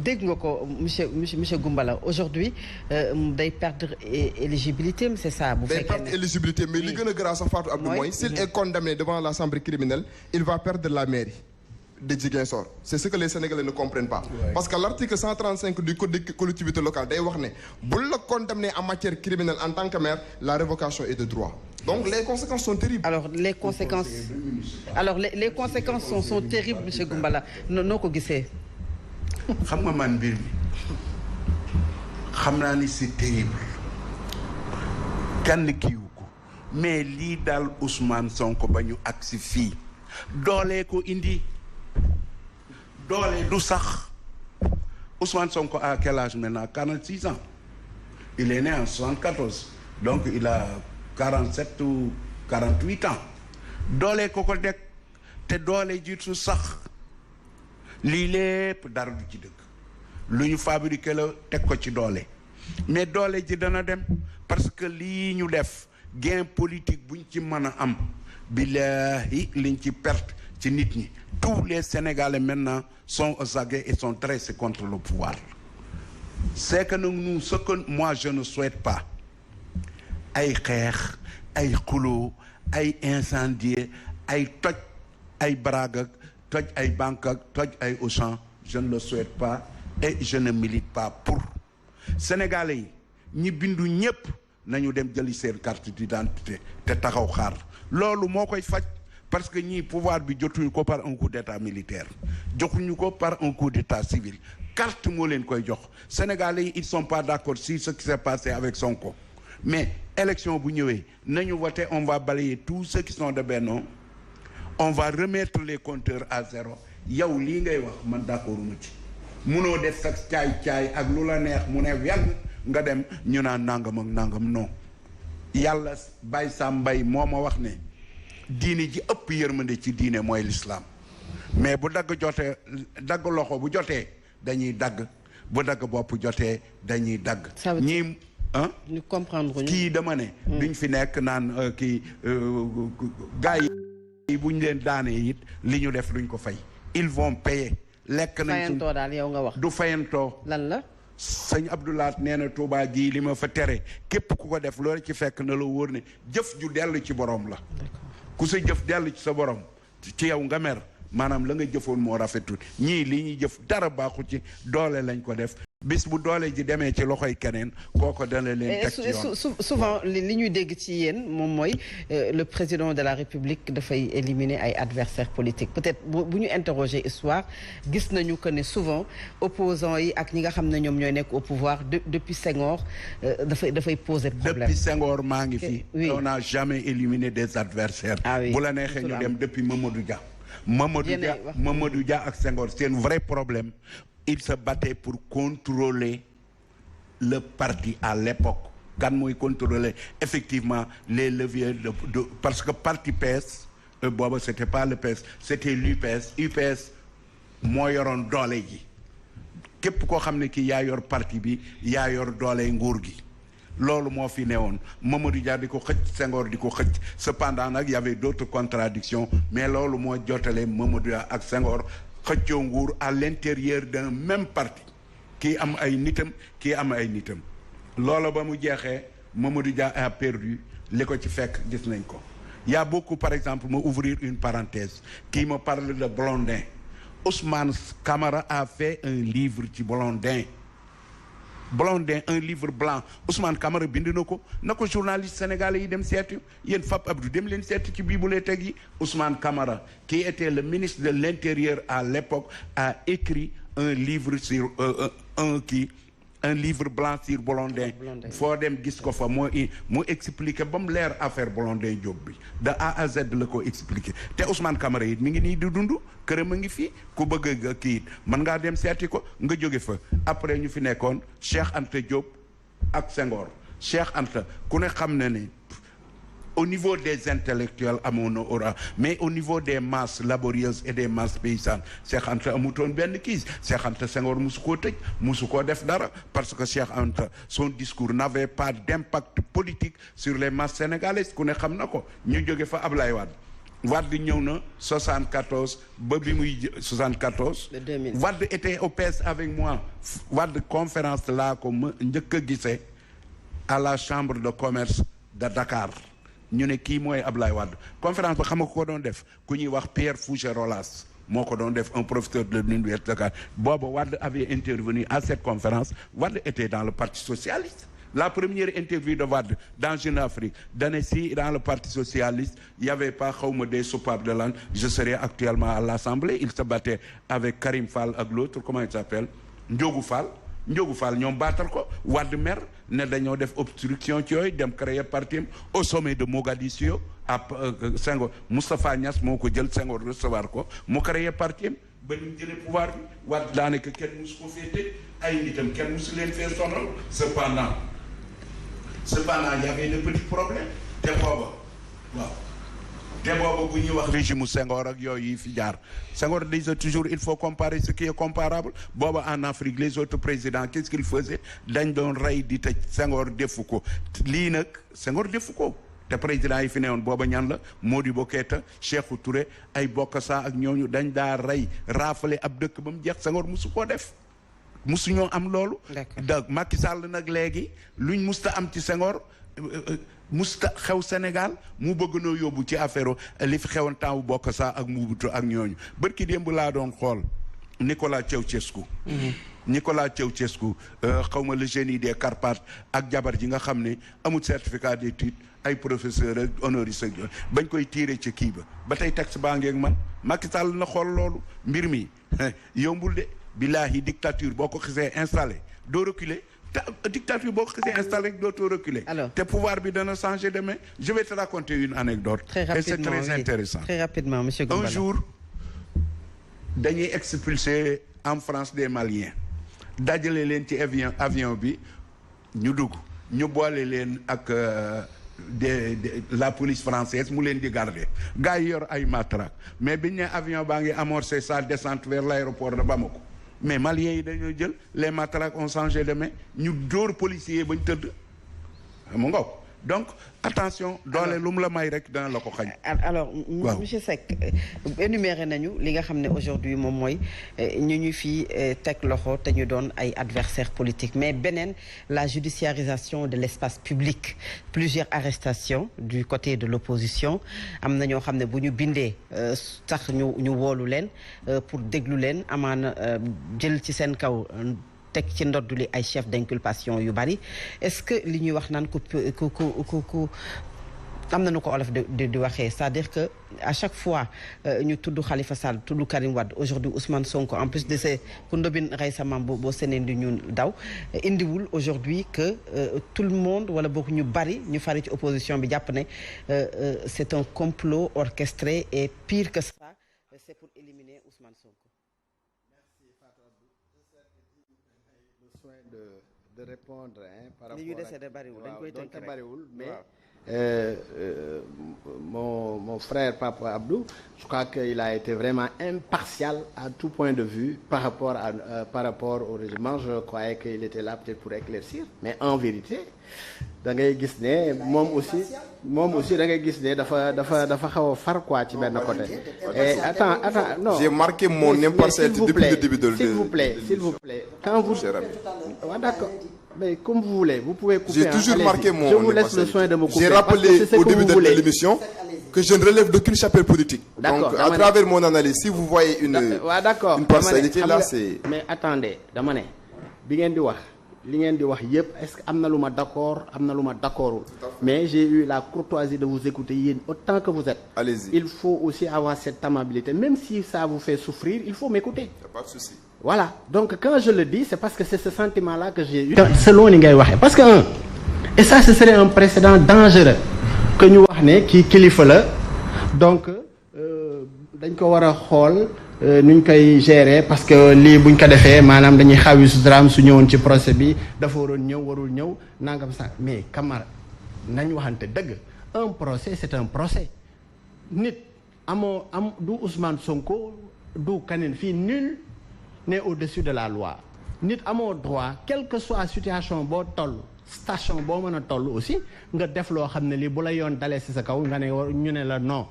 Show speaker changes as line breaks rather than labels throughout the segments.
dégg nga ko monsieur Goumbala aujourd'hui day perdre éligibilité c'est ça. bu fekkee ne day perdre
éligibilité mais li gën a grave sax Fatou Abdou mooy s'il est condamné devant la chambre criminelle il va perdre la mairie de Ziguinchor. C'est ce que les Sénégalais ne comprennent pas. Ouais. Parce que l'article 135 du code des collectivités locales day wax ne bu la condamné en matière criminelle en tant que maire la révocation est de droit. Donc les conséquences sont terribles.
Alors les conséquences sont terribles monsieur Goumbala noo ko gisee.
xam nga man mbir mi xam naa ni c'est terrible kenn kiiwu ko mais lii daal Ousmane Sonko ba ñu agsi fii doolee ko indi doole du sax Ousmane Sonko a quel âge maintenant 46 ans il est né en 74 donc il a 47 ou 48 ans doole ko dekk te doole jiitu sax lii lépp dara du ci dëkk lu ñu fabriqué la teg ko ci doole mais doole ji dana dem parce que lii ñu def gain politique buñ ci mën a am billahi liñ ci perte ci nit ñi tous les Sénégalais maintenant sont aux aguets et sont dressés contre le pouvoir c'est que nous ce que moi je ne souhaite pas ay xeex ay xuloo ay incendier ay toj ay baraag ak toj ay banque ak toj ay Auchan je ne le souhaite pas et je ne milite pas pour Sénégalais yi ñi bindu ñépp nañu dem jëli seen carte d'identité te taxaw xaar loolu moo koy faj parce que ñii pouvoir bi jotuñu ko par un coup d'état militaire joxuñu ko par un coup d'état civil carte moo leen koy jox Sénégalais yi ils sont pas d'accord sur ce qui s'est passé avec Sonko mais élection bu ñëwee nañu voter on va balayer tous ceux qui sont de Benno on va remettre les compteurs à zéro yow lii ngay wax man d'accord ma ci munoo def sax caay ak lu la neex mu ne yàgg nga dem ñu naan nangam ak nangam non yàlla Baye Sam Mbaye moo ma wax ne diine ji ëpp yërmande ci diine mooy l'islam mais bu dagg jotee dagg loxo bu jotee dañuy dagg bu dagg bopp jotee dañuy dagg ñii
ñu comprendre
kii dama ne duñ fi nekk naan kii gars yi buñ leen daanee it li ñu def duñ ko fay ils vont payer lekk nañ
fayantoo daal yow nga wax
du fayantoo
lan la
sëñ Abdoulaat nee na Touba gii li ma fa tere képp ku ko def loolu ci fekk na la wóor ne jëf ju dellu ci borom la ku sa jëf dellu ci sa borom ci yow nga mer maanaam la nga jëfoon moo rafetul ñii li ñuy jëf dara baaxu ci doole lañ ko def bis bu doole ji demee ci loxoy keneen kooko dana leen teg ci yoon
souvent li ñuy dégg ci yéen moom mooy le président de la République dafay éliminer ay adversaires politiques peut-être bu ñu interroger histoire gis nañu que ne souvent opposants yi ak ñi nga xam ne ñoom ñooy nekk au pouvoir depuis Senghor dafay poser problème.
Depuis Senghor maa ngi fi.
oui
on n'a jamais éliminé des adversaires.
ah oui
bu la neexee ñu dem depuis Mamadou Dia. Mamadou Dia ak Senghor c'est un vrai problème. Il se battait pour contrôler le parti à l'époque. Kan mooy contrôler effectivement les leviers de parce que parti PS booba c'était pas le PS c'était l'UPS. UPS moo yoroon doole ji képp koo xam ne kii yaa yor parti bi yaa yor doole nguur gi loolu moo fi newoon Mamadou Dia di ko xëcc Senghor di ko xëcc cependant nag y avait d'autres contradictions mais loolu moo jotale Mamadou Dia ak Senghor xëccoo nguur à l'intérieur d'un même parti kii am ay nitam kii am ay nitam loola ba mu jeexee Mamadou Dia a perdu li ko ci fekk gis nañ ko y a beaucoup par exemple ma ouvrir une parenthèse qui me parle de Blondin Ousmane Camara a fait un livre ci Blondin un livre blanc Ousmane Camara bind na ko journaliste sénégalais yi dem seeti yéen Fap Abdou dem leen seeti ci bibliothèque yi Ousmane Camara qui était le ministre de l'Intérieur à l'époque a écrit un livre sur un livre blanc sur Blondin foo dem gis ko fa mu expliqué ba mu leer affaire Blondin Diop bi de A à Z la ko expliqué te Ousmane Camara it mi ngi nii di dund këram a ngi fii ku bëgg kii mën ngaa dem seeti ko nga jóge fa après ñu fi nekkoon Cheikh Anta Diop ak Senghor Cheikh Anta ku ne xam na ne au niveau des intellectuels amoon na aura mais au niveau des masses laborieuses et des masses paysannes Cheikh Anta amutoon benn kii Cheikh Anta Senghor musu koo tëj musu koo def dara parce que Cheikh Anta son discours n'avait pas d'impact politique sur les masses sénégalaises ku ne xam na ko ñu jóge fa Ablaye Wade Wade ñëw na 74 ba bi muy 74. Wade était au PS avec moi. Wade conférence laa ko ma njëkk a gisee à la chambre de commerce de Dakar ñu ne kii mooy Ablaye Wade conférence ba xam nga ko doon def ku ñuy wax Pierre Fouché-Rolas moo ko doon def un professeur de l'université de Dakar booba Wade avait intervenu à cette conférence. Wade était dans le Parti socialiste. La première interview de Wade dans Jeune Afrique, si dans le Parti socialiste, il n'y avait pas des soupapes de langue, je serais actuellement à l'Assemblée. Il se battait avec Karim Fall et l'autre, comment il s'appelle? Ndiogou Fall. Ndiogou Fall, ils ont battu quoi? Wade mer, ne dañoo def obstruction ci yooyu dem créer parti au sommet de Mogadiscio à Senghor Moustapha Niass moo ko jël Senghor recevoir ko mu créer parti ba ñu jëlee pouvoir bi Wade daanaka kenn musu ko fee tëj ay nitam kenn musu leen fee sonal cependant il y avait de petits problèmes te booba waaw te booba bu ñuy wax régime Senghor ak yooyu yi fi jaar Senghor disait toujours il faut comparer ce qui est comparable booba en Afrique les autres présidents qu'est-ce qu'ils faisaient dañ doon rey di tëj Senghor defu ko lii nag Senghor defu ko te président yi fi newoon booba ñan la Modibo Keïta Sékou Touré ay Bokassa ak ñooñu dañ daa rey raafale ab dëkk ba mu jeex Senghor musu koo def musu ñoo am loolu donc Macky Sall nag léegi luñ musta am ci Senghor musta xew Sénégal mu bëgg noo yóbbu ci affaire li fi xewoon temps bu Bokassa ak Mobutu ak ñooñu bërki démb laa doon xool Nicolas Ceausescu xawma le génie des Carpates ak jabar ji nga xam ne amul certificat d'études ay professeur ak honoris ak bañ koy tiire ci kii ba tey texte baa ngeeg man Macky Sall na xool loolu mbir mi yombul de billahi dictature boo ko xisee installé doo reculer te dictature boo ko xisee installé dootoo reculer te pouvoir bi dana changer demain. Je vais te raconter une anecdote et c'est très intéressant.
Très rapidement, monsieur Goumbala.
Un jour dañuy expulser en France des Maliens dajale leen ci avion bi ñu dugg ñu boole leen ak la police française mu leen di garder gars yi yor ay matraque mais biñ ne avion baa ngi amorcer sa descente vers l'aéroport de Bamako mais Maliens yi dañoo jël les matraques ont changé de main ñu dóor policiers bañ tëdd mu ngaw donc attention doole lu mu la may rek dana la ko xañ.
alors monsieur Seck énuméré nañu li nga xam ne aujourd'hui moom mooy ñu fi teg loxo te ñu doon ay adversaires politiques mais beneen la judiciarisation de l'espace public plusieurs arrestations du côté de l'opposition am na ñoo xam ne bu ñu bindee sax ñu woolu leen pour déglu leen amaana jël ci seen kaw teg ci ndodduli ay chef d'inculpation yu bari est-ce que li ñuy wax naan ku am na nu ko olof di waxee c'est-à-dire que à chaque fois ñu tudd Khalifa Sall tudd Karim Wade aujourd'hui Ousmane Sonko en plus de ces ku ndobin rey sa maam boo seneen di ñu daw indiwul aujourd'hui que tout le monde wala boog ñu bari ñu fari ci opposition bi jàpp ne c'est un complot orchestré et pire que ça c'est pour éliminer Ousmane Sonko.
De répondre par rapport
li ñu dese de bariwul dañ koy tënk rek
bariwul mais mon frère Papa Abdou je crois qu'il a été vraiment impartial à tout point de vue par rapport au régime. Je croyais qu'il était là peut-être pour éclaircir mais en vérité da ngay gis ne moom aussi da ngay gis ne dafa xaw a far quoi ci benn côté. Et attends non.
J'ai marqué mon impartialité depuis le début de
s'il vous plaît quand vous d'accord. Mais comme vous voulez, vous pouvez couper. J'ai toujours marqué mon. Je vous laisse le soin de me couper.
J'ai rappelé au début de l'émission que je ne relève d'aucune chapelle politique.
D'accord.
Donc, à travers mon analyse, si vous voyez une partialité là, c'est.
Mais attendez, dama ne bi ngeen di wax li ngeen di wax yëpp est-ce que am na lu ma d'accord am na lu ma d'accordul. Mais j'ai eu la courtoisie de vous écouter yéen autant que vous êtes.
Allez-y.
Il faut aussi avoir cette amabilité, même si ça vous fait souffrir, il faut m'écouter.
Y a pas de souci.
Voilà, donc quand je le dis, c'est parce que c'est ce sentiment-là que j'ai eu. Selon li ngay waxee parce que et ça ce serait un précédent dangereux que ñu wax ne kii kilifa la donc dañ ko war a xool nuñ koy gérer parce que lii buñ ko defee maanaam dañuy xawi su drame su ñëwoon ci procès bi dafa waroon ñëw warul ñëw nangam sax mais Camara nañ waxante dëgg un procès c'est un procès nit du Ousmane Sonko du kaneen fii nul n'est au-dessus de la loi nit amoo droit quelle que soit situation boo toll station boo mën a toll aussi nga def loo xam ne lii bu la yoon dalee ci sa kaw nga ne ñu ne la non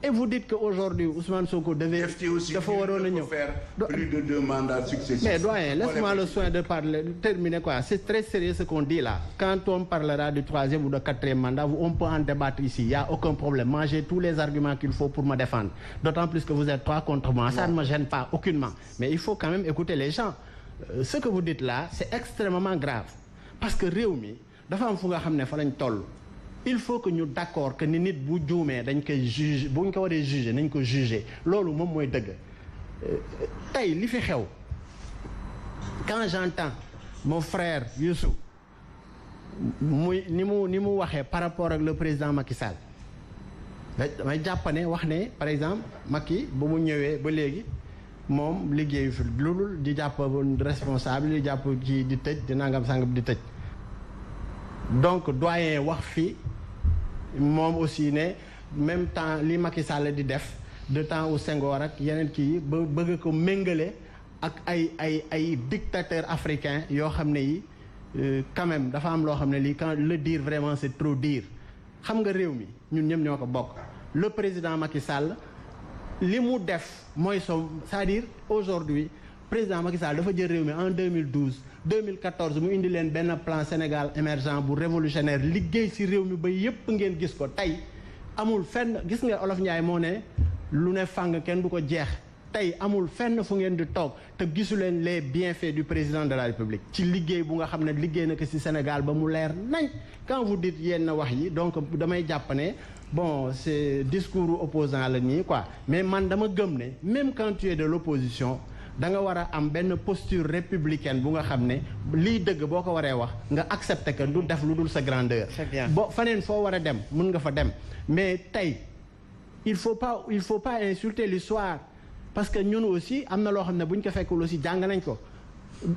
Et vous dites qu'aujourd'hui, Ousmane Sonko devait...
dafa faire plus de 2 mandats successifs.
Mais doyen, laisse-moi le soin de parler, de terminer quoi. C'est très sérieux ce qu'on dit là. Quand on parlera du 3e ou du 4e mandat, on peut en débattre ici. Il n'y a aucun problème. Moi, j'ai tous les arguments qu'il faut pour me défendre. D'autant plus que vous êtes 3 contre moi. Ça ne me gêne pas aucunement. Mais il faut quand même écouter les gens. Ce que vous dites là, c'est extrêmement grave. Parce que Réumi, dafa am fu nga xamné fa lañ toll. Il faut que ñu d'accord que ni nit bu juumee dañ koy juger buñ ko waree juger nañ ko juger loolu moom mooy dëgg tey li fi xew quand j'entends mon frère Youssou muy ni mu waxee par rapport ak le président Macky Sall damay jàpp ne wax ne par exemple Macky bu mu ñëwee ba léegi moom liggéeyu fi loolu di jàpp responsable di jàpp ci di tëj di nangam sangam di tëj donc doyen wax fi moom aussi ne même temps li Macky Sall di def de temps au Senghor ak yeneen kii ba bëgg ko méngale ak ay dictateurs africains yoo xam ne yi quand même dafa am loo xam ne lii quand le dire vraiment c'est trop dire xam nga réew mi ñun ñëpp ñoo ko bokk le président Macky Sall li mu def mooy c'est-à-dire aujourd'hui président Macky Sall dafa jël réew mi en 2014 mu indi leen benn plan Sénégal émergent bu révolutionnaire liggéey ci réew mi ba yépp ngeen gis ko tey amul fenn gis nga Olof Ndiaye moo ne lu ne fàng kenn du ko jeex tey amul fenn fu ngeen di toog te gisu leen les bienfaits du président de la République ci liggéey bu nga xam ne liggéey na ko ci Sénégal ba mu leer nañ quand vous dites yenn wax yi donc damay jàpp ne bon c'est discours opposant la nii quoi mais man dama gëm ne même quand tu es de l'opposition da nga war a am benn posture républicaine bu nga xam ne lii dëgg boo ko waree wax nga accepter que du def lu dul sa grandeur. Bon faneen foo war a dem mun nga fa dem mais tey il faut pas insulter l'histoire parce que ñun aussi am na loo xam ne bu ñu ko fekkul aussi jàng nañ ko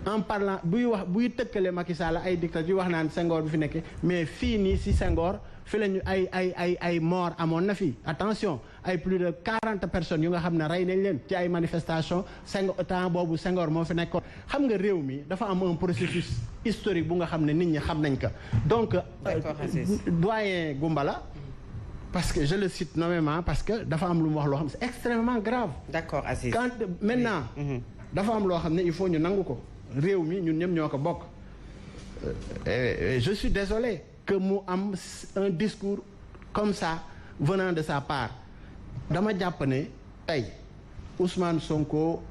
en parlant buy tëkkale Macky Sall ay dictature wax naan Senghor bi fi nekkee mais fii nii si Senghor fi lañu ay mort amoon na fi attention ay plus de 40 personnes yu nga xam ne rey nañ leen ci ay manifestations Senghor temps boobu Senghor moo fi nekkoon xam nga réew mi dafa am un processus historique bu nga xam ne nit ñi xam nañ ko donc doyen Goumbala parce que je le cite nommément parce que dafa am lu mu wax loo xam c'est extrêmement grave.
D'accord Aziz.
Quand maintenant dafa am loo xam ne il faut ñu nangu ko réew mi ñun ñëpp ñoo ko bokk je suis désolé que mu am un discours comme ça venant de sa part dama jàpp ne tey Ousmane Sonko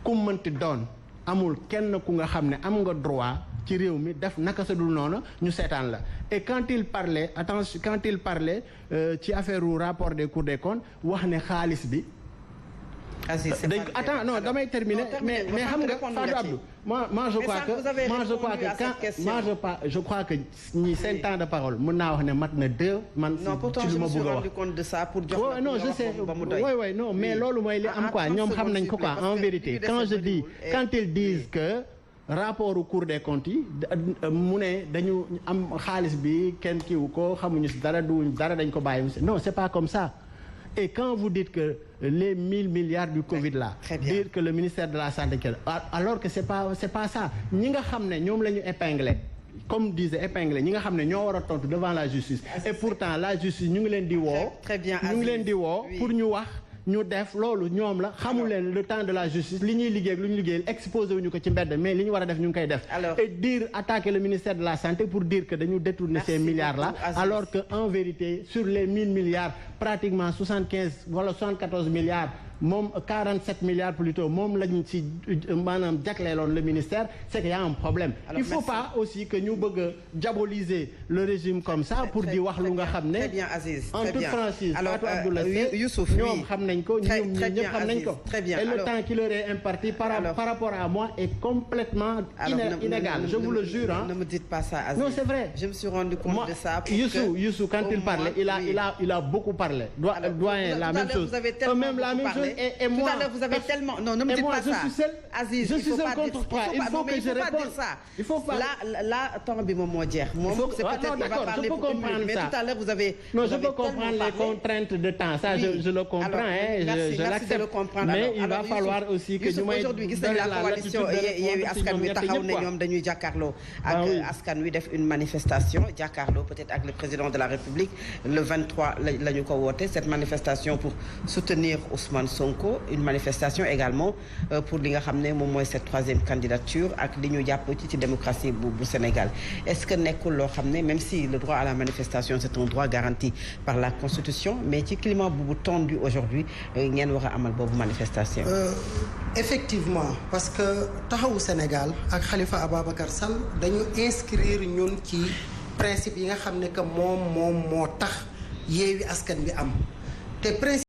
ku mënti doon amul kenn ku nga xam ne am nga droit ci réew mi def naka sa dul noonu ñu seetaan la et quand il parlait attention quand il parlait ci affaire u rapport des cours des comptes wax ne xaalis bi attends non damay terminer mais xam nga Fatou Abdou moi je crois que ñi seen temps de parole mën naa wax ne mat na 2 man ci lu ma bëgg a wax
compte de ça pour jox
non je sais oui non mais loolu mooy li am quoi ñoom xam nañ ko quoi en vérité quand ils disent que rapport au Cour des comptes yi mu ne dañu am xaalis bi kenn kiiwu ko xamuñu si dara dañ ko bàyyi non c'est pas comme ça. Et quand vous dites que les 1000 milliards du Covid là, dire que le ministère de la Santé, alors que c'est pas ça. Ñi nga xam ne ñoom la ñu épinglé comme disait épinglé ñi nga xam ne ñoo war a tontu devant la justice. Et pourtant la justice ñu ngi leen di woo. ñu ngi leen di woo pour ñu wax. ñu def loolu ñoom la xamul leen le temps de la justice li ñuy liggéey ak lu ñu liggéey exposé wuñu ko ci mbedd mais li ñu war a def ñu ngi koy def et dire attaquer le ministère de la santé pour dire que dañu détourner ces milliards là alors que en vérité sur les 1000 milliards pratiquement 75 wala 74 milliards moom 47 milliards plutôt moom lañ ci maanaam jagleeloon le ministère c'est qu'il y a un problème. Alors, il faut pas aussi que ñu bëgg a diaboliser le régime comme ça pour di wax lu nga xam ne en toute franchise Fatou Abdoulaye
Youssouf
ñoom xam nañ ko ñoom ñëpp xam nañ ko et le temps qui leur est imparti par rapport à moi est complètement inégal je vous le jure
ne me dites pas ça Aziz.
Non c'est vrai
je me suis rendu compte de ça
Youssou quand il parlait il a beaucoup parlé doyen la même chose même la même chose et moi.
Tout à l'heure, vous avez tellement. Non, ne me dites pas ça. Aziz,
je suis seul contre trois. Il faut que je réponde.
Il faut pas. Là, temps bi moom moo jeex. Moom c'est peut-être qu'il va parler pour une minute. Mais tout à l'heure, vous avez.
Non, je peux comprendre les contraintes de temps. Ça, je le comprends.
Merci de le comprendre.
Mais il va falloir aussi que ñu may
aujourd'hui gis nañ la coalition Yewwi Askan Wi taxaw ne ñoom dañuy jàkkaarloo ak askan wi def une manifestation jàkkaarloo peut-être ak le président de la République le 23 la ñu ko woote cette manifestation pour soutenir Ousmane Sonko une manifestation également pour li nga xam ne moom mooy cette troisième candidature ak li ñu jàpp ci démocratie bu Sénégal est-ce que nekkul loo xam ne même si le droit à la manifestation c'est un droit garanti par la Constitution mais ci climat bu tendu aujourd'hui ngeen war a amal boobu manifestation.
Effectivement parce que taxawu Sénégal ak Khalifa Ababacar Sall dañu inscrire ñun ci principe yi nga xam ne que moom moo tax Yewwi Askan Wi am te principe